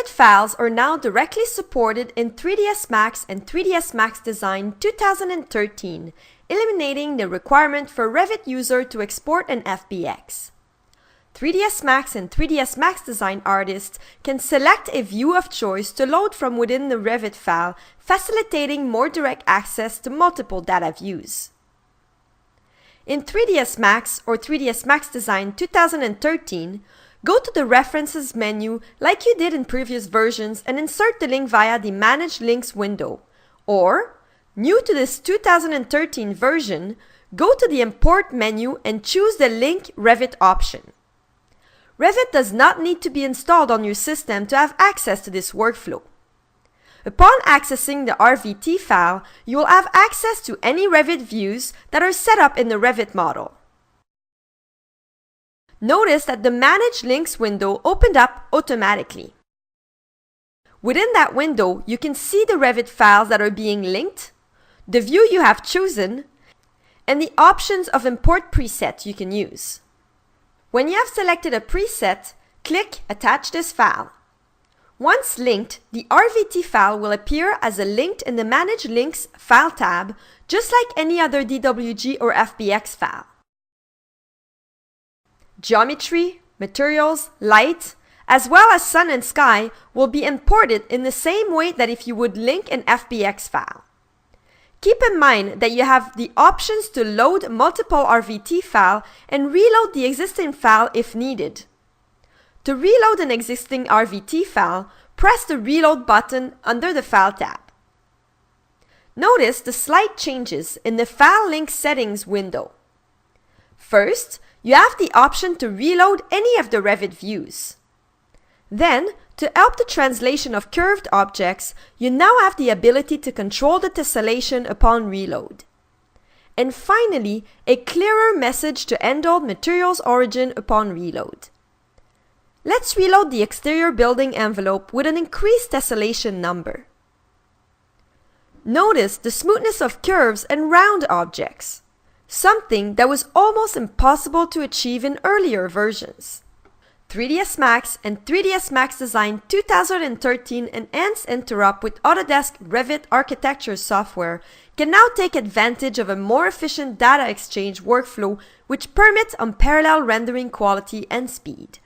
Revit files are now directly supported in 3ds Max and 3ds Max Design 2013, eliminating the requirement for Revit user to export an FBX. 3ds Max and 3ds Max Design artists can select a view of choice to load from within the Revit file, facilitating more direct access to multiple data views. In 3ds Max or 3ds Max Design 2013, go to the References menu like you did in previous versions and insert the link via the Manage Links window. Or, new to this 2013 version, go to the Import menu and choose the Link Revit option. Revit does not need to be installed on your system to have access to this workflow. Upon accessing the RVT file, you will have access to any Revit views that are set up in the Revit model. Notice that the Manage Links window opened up automatically. Within that window, you can see the Revit files that are being linked, the view you have chosen, and the options of import preset you can use. When you have selected a preset, click Attach this file. Once linked, the RVT file will appear as a linked in the Manage Links File tab, just like any other DWG or FBX file. Geometry, materials, light, as well as sun and sky will be imported in the same way that if you would link an FBX file. Keep in mind that you have the options to load multiple RVT file and reload the existing file if needed. To reload an existing RVT file, press the Reload button under the File tab. Notice the slight changes in the File Link Settings window. First, you have the option to reload any of the Revit views. Then, to help the translation of curved objects, you now have the ability to control the tessellation upon reload. And finally, a clearer message to handle materials origin upon reload. Let's reload the exterior building envelope with an increased tessellation number. Notice the smoothness of curves and round objects, something that was almost impossible to achieve in earlier versions. 3ds Max and 3ds Max Design 2013 enhanced interop with Autodesk Revit architecture software can now take advantage of a more efficient data exchange workflow which permits unparalleled rendering quality and speed.